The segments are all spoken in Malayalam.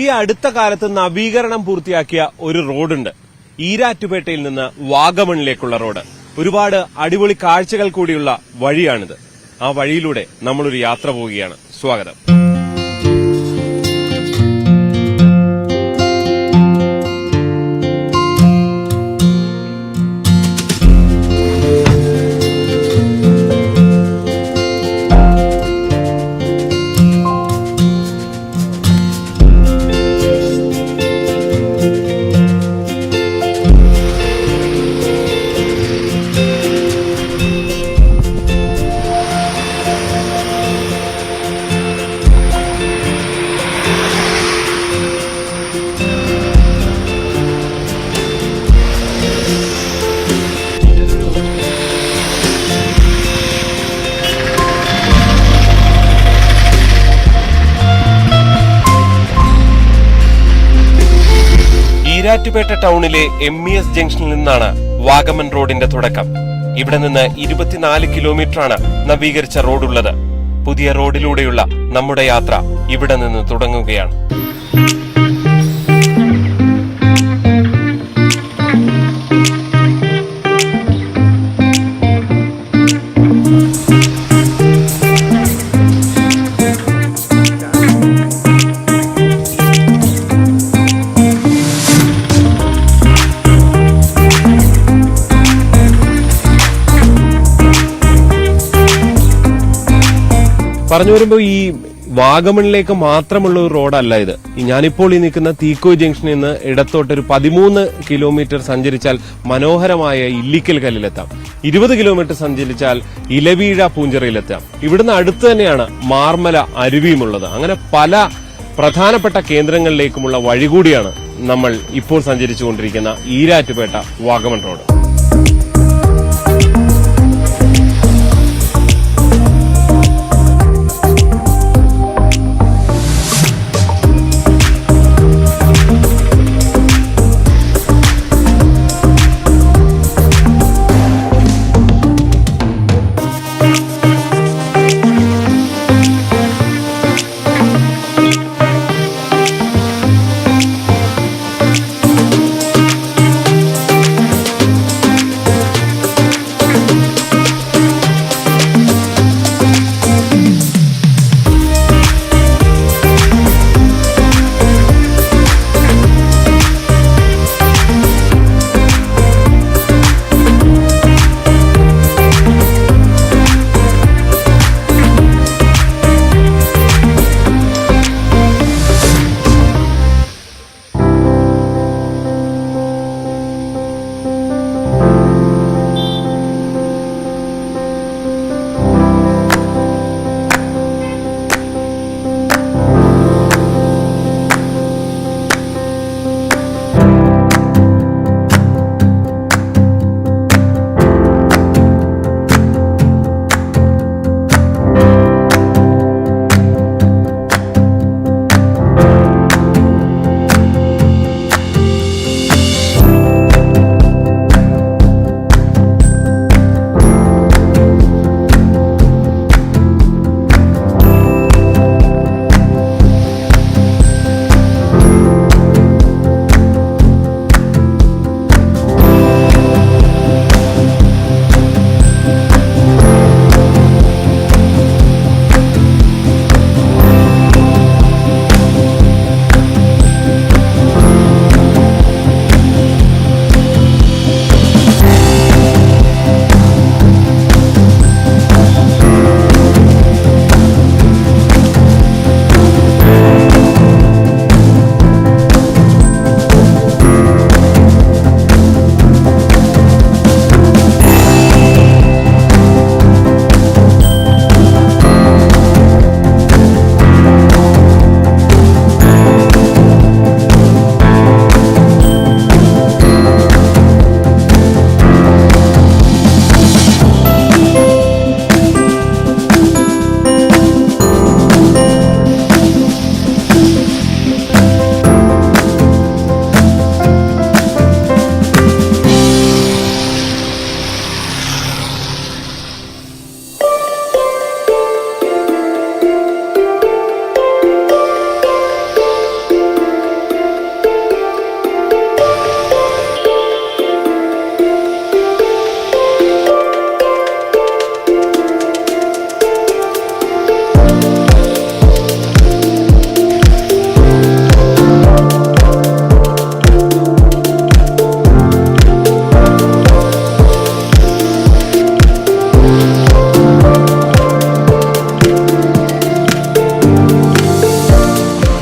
ഈ അടുത്ത കാലത്ത് നവീകരണം പൂർത്തിയാക്കിയ ഒരു റോഡുണ്ട്. ഈരാറ്റുപേട്ടയിൽ നിന്ന് വാഗമണിലേക്കുള്ള റോഡ്. ഒരുപാട് അടിപൊളി കാഴ്ചകൾ കൂടിയുള്ള വഴിയാണിത്. ആ വഴിയിലൂടെ നമ്മളൊരു യാത്ര പോവുകയാണ്. സ്വാഗതം. ഈരാറ്റുപേട്ട ടൗണിലെ MES ജംഗ്ഷനിൽ നിന്നാണ് വാഗമൺ റോഡിന്റെ തുടക്കം. ഇവിടെ നിന്ന് 24 കിലോമീറ്ററാണ് നവീകരിച്ച റോഡുള്ളത്. പുതിയ റോഡിലൂടെയുള്ള നമ്മുടെ യാത്ര ഇവിടെ നിന്ന് തുടങ്ങുകയാണ്. പറഞ്ഞു വരുമ്പോ ഈ വാഗമണിലേക്ക് മാത്രമുള്ള ഒരു റോഡല്ല ഇത്. ഞാനിപ്പോൾ ഈ നിൽക്കുന്ന തീക്കോയ് ജംഗ്ഷനിൽ നിന്ന് ഇടത്തോട്ടൊരു 13 കിലോമീറ്റർ സഞ്ചരിച്ചാൽ മനോഹരമായ ഇല്ലിക്കൽ കല്ലിലെത്താം. 20 കിലോമീറ്റർ സഞ്ചരിച്ചാൽ ഇലവീഴ പൂഞ്ചിറയിലെത്താം. ഇവിടുന്ന് അടുത്ത് തന്നെയാണ് മാർമല അരുവിയുമുള്ളത്. അങ്ങനെ പല പ്രധാനപ്പെട്ട കേന്ദ്രങ്ങളിലേക്കുമുള്ള വഴി കൂടിയാണ് നമ്മൾ ഇപ്പോൾ സഞ്ചരിച്ചുകൊണ്ടിരിക്കുന്ന ഈരാറ്റുപേട്ട വാഗമൺ റോഡ്.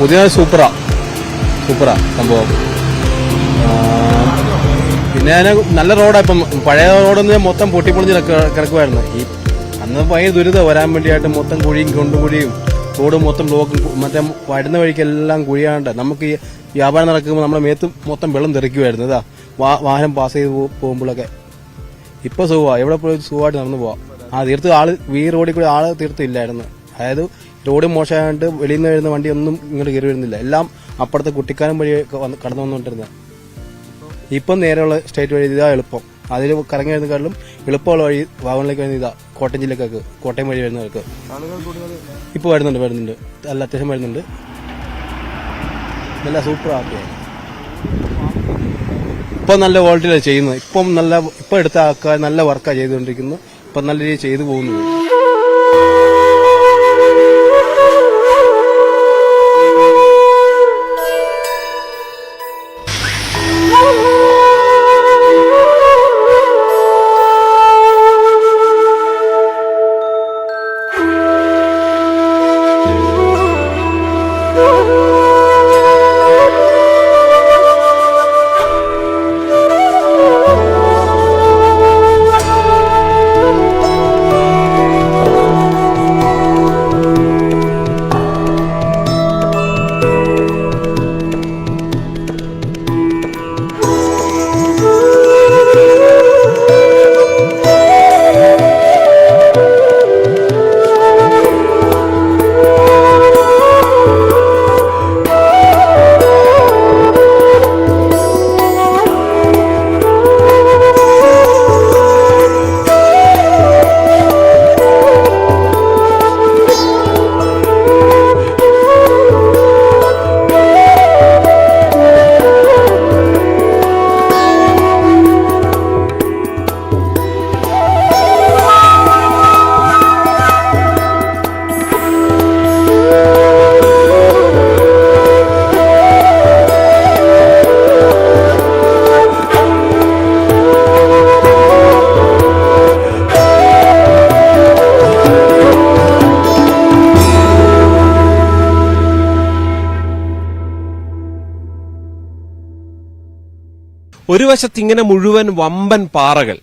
പുതിയ സൂപ്പറാ സംഭവം. പിന്നെ അതിന് നല്ല റോഡാണ്. ഇപ്പം പഴയ റോഡൊന്ന് മൊത്തം പൊട്ടിപ്പൊളിഞ്ഞ് കിടക്കുമായിരുന്നു. അന്ന് ഭയങ്കര ദുരിതം വരാൻ വേണ്ടിയായിട്ട്. മൊത്തം കുഴിയും കുണ്ടുകുഴിയും റോഡ് മൊത്തം ബ്ലോക്കും. മറ്റേ വരുന്ന വഴിക്കെല്ലാം കുഴിയാണ്ട് നമുക്ക് ഈ വ്യാപാരം നടക്കുമ്പോൾ നമ്മുടെ മേത്ത് മൊത്തം വെള്ളം തെറിക്കുമായിരുന്നു. ഇതാ വാഹനം പാസ് ചെയ്ത് പോകുമ്പോഴൊക്കെ. ഇപ്പൊ സുഖമാണ്, എവിടെ പോയി സുഖമായിട്ട് നടന്നു പോവാം. തീർത്ത് ഈ റോഡിൽ കൂടി തീർത്തില്ലായിരുന്നു. അതായത് റോഡ് മോശമായിട്ട് വെളിയിൽ നിന്ന് വരുന്ന വണ്ടി ഒന്നും ഇങ്ങോട്ട് കയറി വരുന്നില്ല. എല്ലാം അപ്പുറത്തെ കുട്ടിക്കാനം വഴി കടന്നു വന്നുകൊണ്ടിരുന്നത്. ഇപ്പം നേരെയുള്ള സ്റ്റേറ്റ് വഴി ഇതാ എളുപ്പം. അതിൽ കറങ്ങി വരുന്നതിലും എളുപ്പമുള്ള വഴി വാഗമണിലേക്ക് വരുന്ന ഇതാ കോട്ടയം ജില്ലക്കാർക്ക്, കോട്ടയം വഴി വരുന്നവർക്ക് ഇപ്പോൾ വരുന്നുണ്ട്. നല്ല അത്യാവശ്യം വരുന്നുണ്ട്. നല്ല സൂപ്പർ ആക്കിയാണ്. ഇപ്പം നല്ല ക്വാളിറ്റിയിലാണ് ചെയ്യുന്നത്. ഇപ്പം എടുത്ത ആൾക്കാർ നല്ല വർക്കാണ് ചെയ്തുകൊണ്ടിരിക്കുന്നത്. ഇപ്പം നല്ല രീതിയിൽ ചെയ്തു പോകുന്നു. ഒരു വശത്ത് ഇങ്ങനെ മുഴുവൻ വമ്പൻ പാറകൾ,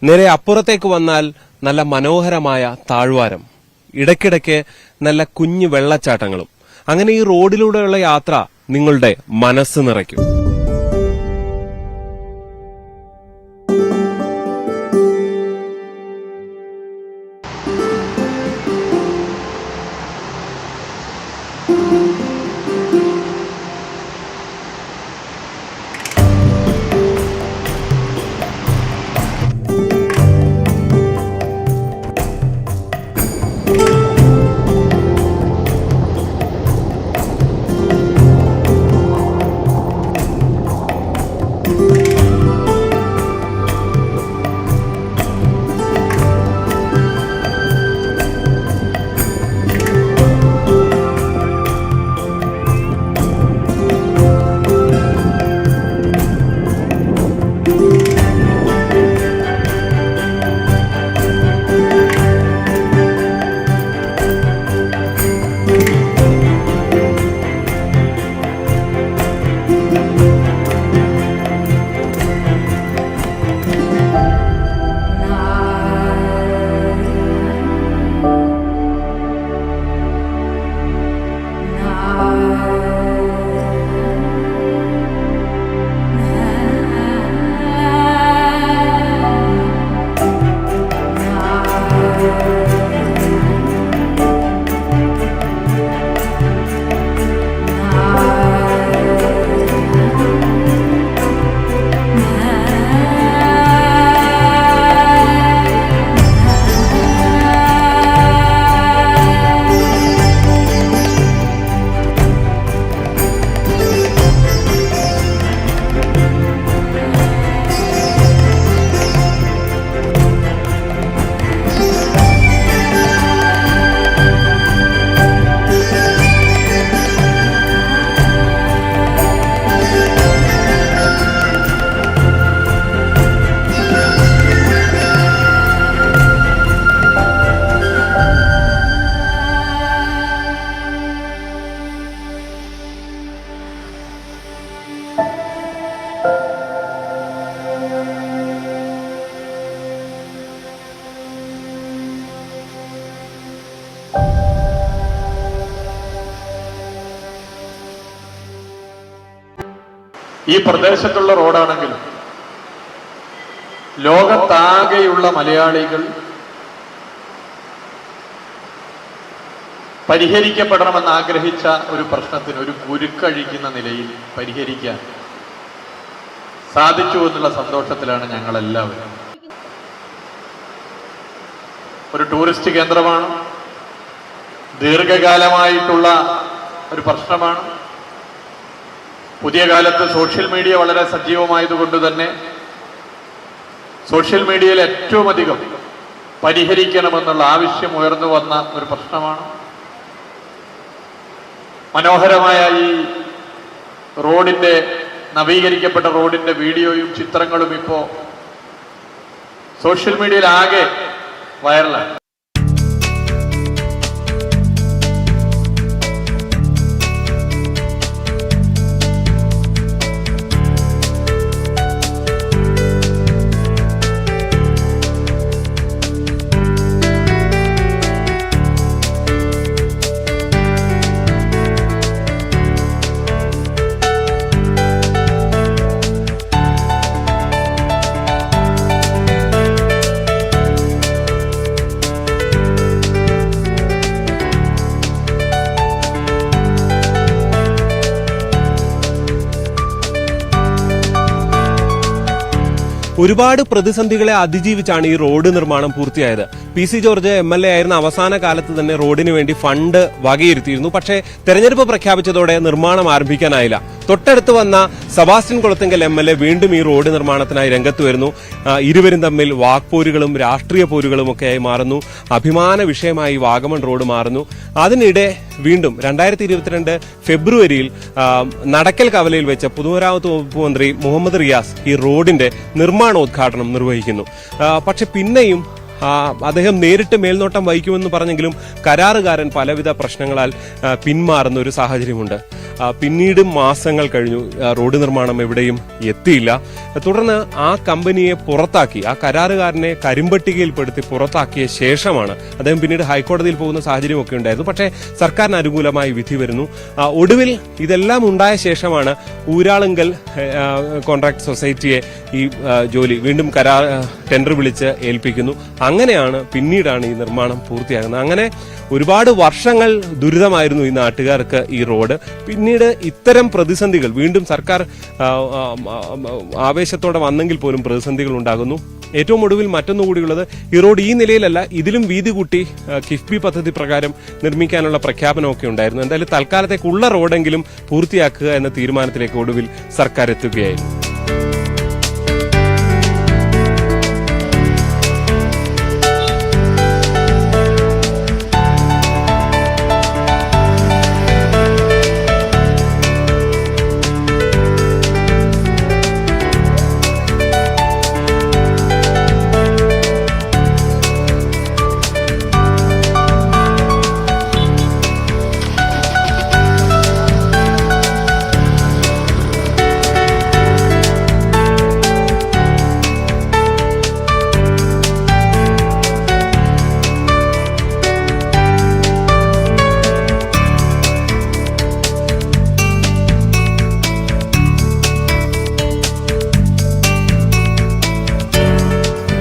നേരെ അപ്പുറത്തേക്ക് വന്നാൽ നല്ല മനോഹരമായ താഴ്വാരം, ഇടയ്ക്കിടയ്ക്ക് നല്ല കുഞ്ഞു വെള്ളച്ചാട്ടങ്ങളും. അങ്ങനെ ഈ റോഡിലൂടെയുള്ള യാത്ര നിങ്ങളുടെ മനസ്സ് നിറയ്ക്കും. ഈ പ്രദേശത്തുള്ള റോഡാണെങ്കിലും ലോകത്താകെയുള്ള മലയാളികൾ പരിഹരിക്കപ്പെടണമെന്ന് ആഗ്രഹിച്ച ഒരു പ്രശ്നത്തിന് ഒരു കുരുക്കഴിക്കുന്ന നിലയിൽ പരിഹരിക്കാൻ സാധിച്ചു എന്നുള്ള സന്തോഷത്തിലാണ് ഞങ്ങളെല്ലാവരും. ഒരു ടൂറിസ്റ്റ് കേന്ദ്രമാണ്, ദീർഘകാലമായിട്ടുള്ള ഒരു പ്രശ്നമാണ്. പുതിയ കാലത്ത് സോഷ്യൽ മീഡിയ വളരെ സജീവമായതുകൊണ്ട് തന്നെ സോഷ്യൽ മീഡിയയിൽ ഏറ്റവും അധികം പരിഹരിക്കണമെന്നുള്ള ആവശ്യം ഉയർന്നു വന്ന ഒരു പ്രശ്നമാണ്. മനോഹരമായ ഈ റോഡിന്റെ നവീകരിക്കപ്പെട്ട റോഡിന്റെ വീഡിയോയും ചിത്രങ്ങളും ഇപ്പോൾ സോഷ്യൽ മീഡിയയിൽ ആകെ വൈറലാണ്. ഒരുപാട് പ്രതിസന്ധികളെ അതിജീവിച്ചാണ് ഈ റോഡ് നിർമ്മാണം പൂർത്തിയായത്. PC ജോർജ് MLA ആയിരുന്ന അവസാന കാലത്ത് തന്നെ റോഡിന് വേണ്ടി ഫണ്ട് വകയിരുത്തിയിരുന്നു. പക്ഷേ തെരഞ്ഞെടുപ്പ് പ്രഖ്യാപിച്ചതോടെ നിർമ്മാണം ആരംഭിക്കാനായില്ല. തൊട്ടടുത്ത് വന്ന സെബാസ്റ്റ്യൻ കുളത്തിങ്കൽ MLA വീണ്ടും ഈ റോഡ് നിർമ്മാണത്തിനായി രംഗത്ത് വരുന്നു. ഇരുവരും തമ്മിൽ വാക്പോരുകളും രാഷ്ട്രീയ പോരുകളും ഒക്കെയായി മാറുന്നു. അഭിമാന വിഷയമായി വാഗമൺ റോഡ് മാറുന്നു. അതിനിടെ വീണ്ടും 2022 ഫെബ്രുവരിയിൽ നടക്കൽ കവലയിൽ വെച്ച പൊതുമരാമത്ത് വകുപ്പ് മന്ത്രി മുഹമ്മദ് റിയാസ് ഈ റോഡിന്റെ നിർമ്മാണോദ്ഘാടനം നിർവഹിക്കുന്നു. പക്ഷെ പിന്നെയും അദ്ദേഹം നേരിട്ട് മേൽനോട്ടം വഹിക്കുമെന്ന് പറഞ്ഞെങ്കിലും കരാറുകാരൻ പലവിധ പ്രശ്നങ്ങളാൽ പിന്മാറുന്ന ഒരു സാഹചര്യമുണ്ട്. പിന്നീട് മാസങ്ങൾ കഴിഞ്ഞു, റോഡ് നിർമ്മാണം എവിടെയും എത്തിയില്ല. തുടർന്ന് ആ കമ്പനിയെ പുറത്താക്കി, ആ കരാറുകാരനെ കരിമ്പട്ടികയിൽപ്പെടുത്തി പുറത്താക്കിയ ശേഷമാണ് അദ്ദേഹം പിന്നീട് ഹൈക്കോടതിയിൽ പോകുന്ന സാഹചര്യമൊക്കെ ഉണ്ടായിരുന്നു. പക്ഷേ സർക്കാരിന് അനുകൂലമായി വിധി വരുന്നു. ഒടുവിൽ ഇതെല്ലാം ഉണ്ടായ ശേഷമാണ് ഊരാളുങ്കൽ കോൺട്രാക്ട് സൊസൈറ്റിയെ ഈ ജോലി വീണ്ടും ടെൻഡർ വിളിച്ച് ഏൽപ്പിക്കുന്നു. അങ്ങനെയാണ് പിന്നീടാണ് ഈ നിർമ്മാണം പൂർത്തിയാകുന്നത്. അങ്ങനെ ഒരുപാട് വർഷങ്ങൾ ദുരിതമായിരുന്നു ഈ നാട്ടുകാർക്ക് ഈ റോഡ്. പിന്നീട് ഇത്തരം പ്രതിസന്ധികൾ വീണ്ടും സർക്കാർ ആവേശത്തോടെ വന്നെങ്കിൽ പോലും പ്രതിസന്ധികൾ ഉണ്ടാകുന്നു. ഏറ്റവും ഒടുവിൽ മറ്റൊന്നുകൂടിയുള്ളത്, ഈ റോഡ് ഈ നിലയിലല്ല, ഇതിലും വീതി കൂട്ടി കിഫ്ബി പദ്ധതി പ്രകാരം നിർമ്മിക്കാനുള്ള പ്രഖ്യാപനമൊക്കെ ഉണ്ടായിരുന്നു. എന്തായാലും തൽക്കാലത്തേക്കുള്ള റോഡെങ്കിലും പൂർത്തിയാക്കുക എന്ന തീരുമാനത്തിലേക്ക് ഒടുവിൽ സർക്കാർ എത്തുകയായിരുന്നു.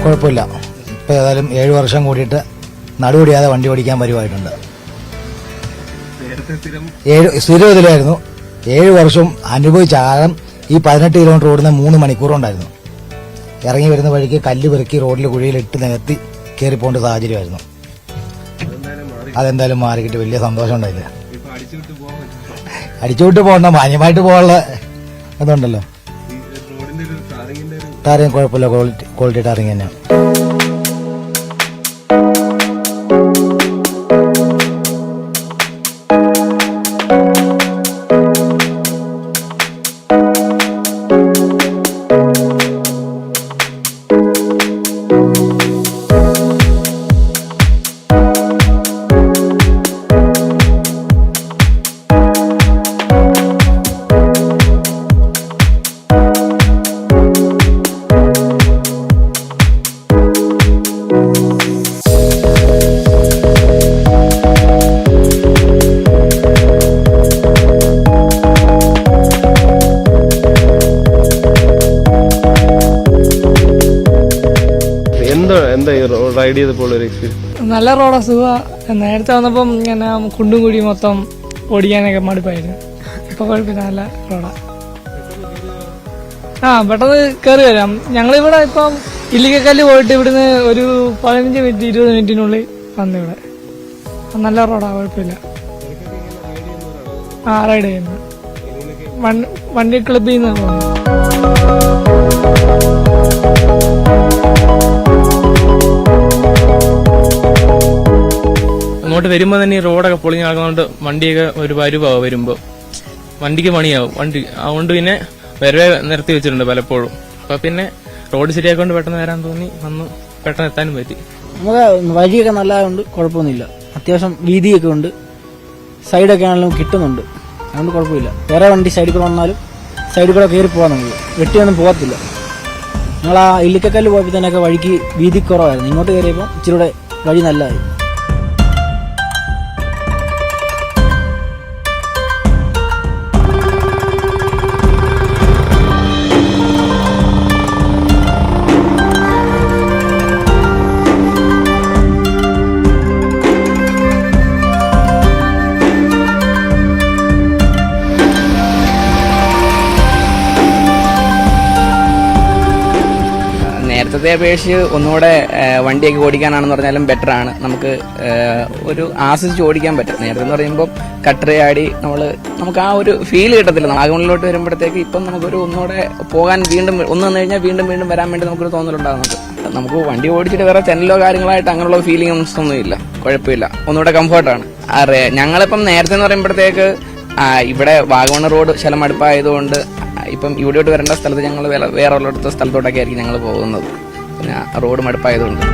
കുഴപ്പമില്ല. ഇപ്പോൾ ഏതായാലും 7 വർഷം കൂടിയിട്ട് നടുപൊടിയാതെ വണ്ടി ഓടിക്കാൻ വരുമായിട്ടുണ്ട്. സ്ഥിരം ഇതിലായിരുന്നു. 7 വർഷം അനുഭവിച്ച ആഴം ഈ 18 കിലോമീറ്റർ ഓടുന്ന 3 മണിക്കൂറുണ്ടായിരുന്നു. ഇറങ്ങി വരുന്ന വഴിക്ക് കല്ല് പെറുക്കി റോഡിൽ കുഴിയിലിട്ട് നികത്തി കയറിപ്പോണ്ട സാഹചര്യമായിരുന്നു. അതെന്തായാലും മാറിക്കിട്ട് വലിയ സന്തോഷം ഉണ്ടായില്ല. അടിച്ചുവിട്ട് പോകണ്ട, മാന്യമായിട്ട് പോകാനുള്ള അതുണ്ടല്ലോ. ടാറിങ് കുഴപ്പമില്ല, ക്വാളിറ്റി ടാറിങ് തന്നെയാണ്. റൈഡ് ചെയ്തപ്പോൾ ഒരു എക്സ്പീരിയൻസ്? നല്ല റോഡാ, സുഖ. നേരത്തെ വന്നപ്പം ഇങ്ങനെ കുണ്ടും കുഴി മൊത്തം ഓടിക്കാനൊക്കെ മടുപ്പായിരുന്നു. ഇപ്പൊ കുഴപ്പമില്ല, നല്ല റോഡാ. പെട്ടെന്ന് കയറി വരാം. ഞങ്ങളിവിടെ ഇപ്പം ഇല്ലിക്കക്കല്ല് പോയിട്ട് ഇവിടുന്ന് ഒരു 15 മിനിറ്റ് 20 മിനിറ്റിനുള്ളിൽ വന്നു ഇവിടെ. നല്ല റോഡാ, കുഴപ്പമില്ല. റൈഡ് ചെയ്യുന്നു. വണ്ടി ക്ലബിൽ നിന്ന് പോകുന്നു. അങ്ങോട്ട് വരുമ്പോൾ തന്നെ ഈ റോഡൊക്കെ പൊളിഞ്ഞ് നടക്കുന്നതുകൊണ്ട് വണ്ടിയൊക്കെ ഒരു വരുവാവും. വരുമ്പോൾ വണ്ടിക്ക് പണിയാവും വണ്ടി. അതുകൊണ്ട് പിന്നെ വരവേ നിർത്തി വെച്ചിട്ടുണ്ട് പലപ്പോഴും. അപ്പൊ പിന്നെ റോഡ് ശരിയാക്കൊണ്ട് പെട്ടെന്ന് വരാൻ തോന്നി, വന്നു, പെട്ടെന്ന് എത്താനും പറ്റി. നമുക്ക് വഴിയൊക്കെ നല്ലതുകൊണ്ട് കുഴപ്പമൊന്നുമില്ല. അത്യാവശ്യം വീതിയൊക്കെ ഉണ്ട്, സൈഡൊക്കെ ആണെങ്കിലും കിട്ടുന്നുണ്ട്, അതുകൊണ്ട് കുഴപ്പമില്ല. വേറെ വണ്ടി സൈഡിൽ കൂടെ വന്നാലും സൈഡിൽ കൂടെ കയറി പോകാൻ നമുക്ക് വെട്ടിയൊന്നും പോകത്തില്ല. ഞങ്ങൾ ആ ഇല്ലിക്കക്കല്ല് പോയപ്പോൾ തന്നെയൊക്കെ വഴിക്ക് വീതി കുറവായിരുന്നു. ഇങ്ങോട്ട് കയറിയപ്പോൾ ഇച്ചിരി കൂടെ വഴി നല്ലതായി. നേരത്തെ അപേക്ഷിച്ച് ഒന്നുകൂടെ വണ്ടിയൊക്കെ ഓടിക്കാനാണെന്ന് പറഞ്ഞാലും ബെറ്റർ ആണ്. നമുക്ക് ഒരു ആസ്വദിച്ച് ഓടിക്കാൻ പറ്റും. നേരത്തെ എന്ന് പറയുമ്പോൾ കട്ടറയാടി നമുക്ക് ആ ഒരു ഫീൽ കിട്ടത്തില്ല. വാഗമണിലോട്ട് വരുമ്പോഴത്തേക്ക് ഇപ്പം നമുക്കൊരു ഒന്നുകൂടെ പോകാൻ വീണ്ടും ഒന്ന് വന്നു കഴിഞ്ഞാൽ വീണ്ടും വീണ്ടും വരാൻ വേണ്ടി നമുക്കൊരു തോന്നലുണ്ടാകുന്നുണ്ട്. നമുക്ക് വണ്ടി ഓടിച്ചിട്ട് വേറെ ചെന്നലോ കാര്യങ്ങളായിട്ട് അങ്ങനെയുള്ള ഫീലിംഗ്സ് ഒന്നുമില്ല, കുഴപ്പമില്ല, ഒന്നുകൂടെ കംഫർട്ടാണ്. ഞങ്ങളിപ്പം നേരത്തെ എന്ന് പറയുമ്പോഴത്തേക്ക് ഇവിടെ വാഗമൺ റോഡ് ശലമടുപ്പായതുകൊണ്ട് ഇപ്പം ഇവിടോട്ട് വരേണ്ട സ്ഥലത്ത് ഞങ്ങൾ വേറെ ഉള്ളിടത്ത സ്ഥലത്തോട്ടൊക്കെ ആയിരിക്കും ഞങ്ങൾ പോകുന്നത്. പിന്നെ റോഡ് മടുപ്പായതുകൊണ്ട്.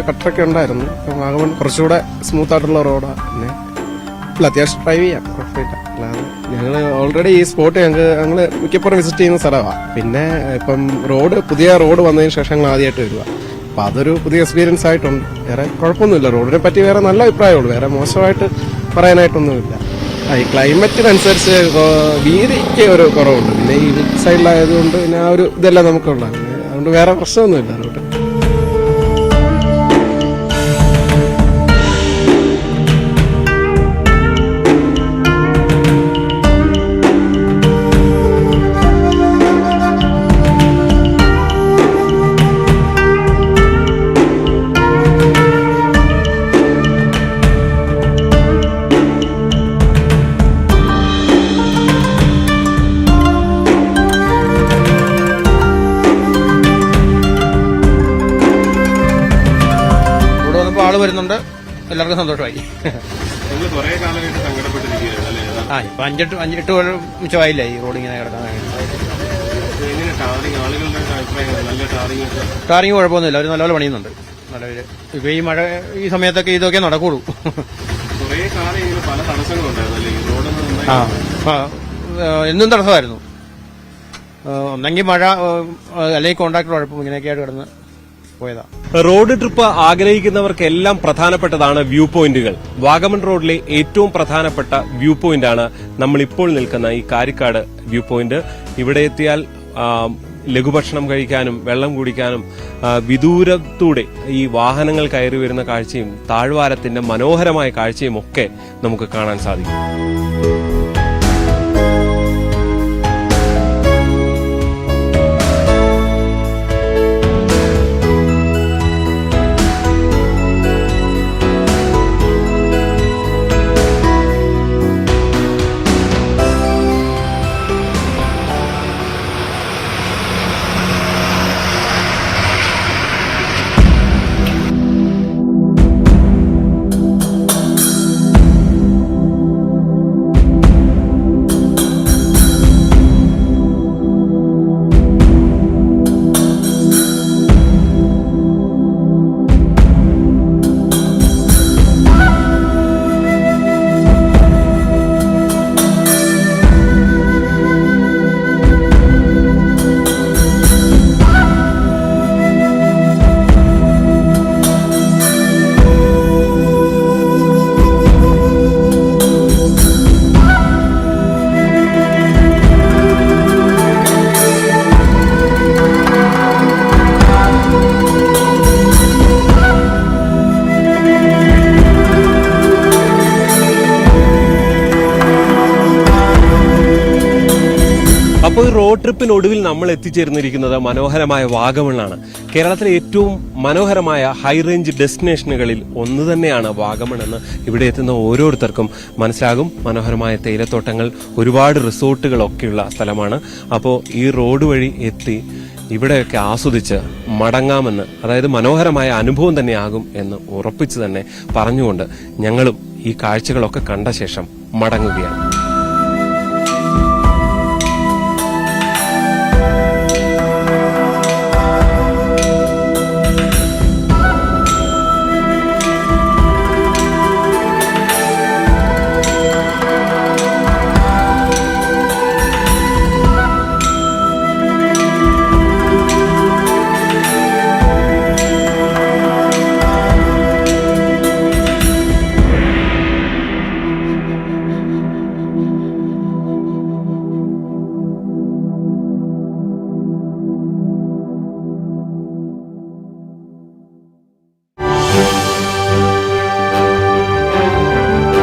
കട്ടൊക്കെ ഉണ്ടായിരുന്നു. വാഗമൺ കുറച്ചുകൂടെ സ്മൂത്ത് ആയിട്ടുള്ള റോഡാണ്. പിന്നെ അത്യാവശ്യം ഡ്രൈവ് ചെയ്യാം, കുഴപ്പമില്ല. അല്ലാതെ ഞങ്ങൾ ഓൾറെഡി ഈ സ്പോട്ട് ഞങ്ങൾ മിക്കപ്പോഴും വിസിറ്റ് ചെയ്യുന്ന സ്ഥലമാണ്. പിന്നെ ഇപ്പം പുതിയ റോഡ് വന്നതിന് ശേഷം ഞങ്ങൾ ആദ്യമായിട്ട് വരിക. അപ്പം അതൊരു പുതിയ എക്സ്പീരിയൻസ് ആയിട്ടുണ്ട്. വേറെ കുഴപ്പമൊന്നുമില്ല. റോഡിനെ പറ്റി വേറെ നല്ല അഭിപ്രായമുള്ളൂ, വേറെ മോശമായിട്ട് പറയാനായിട്ടൊന്നുമില്ല. ഈ ക്ലൈമറ്റിനനുസരിച്ച് വീതിക്ക് ഒരു കുറവുണ്ട്. പിന്നെ ഈ സൈഡിലായതുകൊണ്ട് പിന്നെ ആ ഒരു ഇതെല്ലാം നമുക്കുള്ളതാണ്. അതുകൊണ്ട് വേറെ പ്രശ്നമൊന്നുമില്ല റോഡ്. വരുന്നുണ്ട്, എല്ലാവർക്കും സന്തോഷമായി. ഇപ്പൊ 5-8 കൊല്ലം മിച്ചമായില്ല ഈ റോഡ് ഇങ്ങനെ കിടക്കാൻ. ടാറിങ് കുഴപ്പമൊന്നുമില്ല, അവർ നല്ലപോലെ പണിയുന്നുണ്ട്. നല്ലവര് ഇപ്പൊ ഈ മഴ ഈ സമയത്തൊക്കെ ഇതൊക്കെ നടക്കുള്ളൂ. എന്നും തടസ്സമായിരുന്നു. ഒന്നെങ്കിൽ മഴ, അല്ലെങ്കിൽ കോൺട്രാക്ടർ കുഴപ്പം, ഇങ്ങനെയൊക്കെയായിട്ട് കിടന്ന് പോയതാ. റോഡ് ട്രിപ്പ് ആഗ്രഹിക്കുന്നവർക്കെല്ലാം പ്രധാനപ്പെട്ടതാണ് വ്യൂ പോയിന്റുകൾ. വാഗമൺ റോഡിലെ ഏറ്റവും പ്രധാനപ്പെട്ട വ്യൂ പോയിന്റാണ് നമ്മൾ ഇപ്പോൾ നിൽക്കുന്ന ഈ കാരിക്കാട് വ്യൂ പോയിന്റ്. ഇവിടെ എത്തിയാൽ ലഘുഭക്ഷണം കഴിക്കാനും വെള്ളം കുടിക്കാനും വിദൂരത്തൂടെ ഈ വാഹനങ്ങൾ കയറി വരുന്ന കാഴ്ചയും താഴ്വാരത്തിന്റെ മനോഹരമായ കാഴ്ചയും ഒക്കെ നമുക്ക് കാണാൻ സാധിക്കും. റോഡ് ട്രിപ്പിനൊടുവിൽ നമ്മൾ എത്തിച്ചേർന്നിരിക്കുന്നത് മനോഹരമായ വാഗമണ്ണാണ്. കേരളത്തിലെ ഏറ്റവും മനോഹരമായ ഹൈ റേഞ്ച് ഡെസ്റ്റിനേഷനുകളിൽ ഒന്ന് തന്നെയാണ് വാഗമൺ എന്ന് ഇവിടെ എത്തുന്ന ഓരോരുത്തർക്കും മനസ്സിലാകും. മനോഹരമായ തേയിലത്തോട്ടങ്ങൾ, ഒരുപാട് റിസോർട്ടുകളൊക്കെയുള്ള സ്ഥലമാണ്. അപ്പോൾ ഈ റോഡ് വഴി എത്തി ഇവിടെയൊക്കെ ആസ്വദിച്ച് മടങ്ങാമെന്ന്, അതായത് മനോഹരമായ അനുഭവം തന്നെയാകും എന്ന് ഉറപ്പിച്ച് തന്നെ പറഞ്ഞുകൊണ്ട് ഞങ്ങളും ഈ കാഴ്ചകളൊക്കെ കണ്ട ശേഷം മടങ്ങുകയാണ്.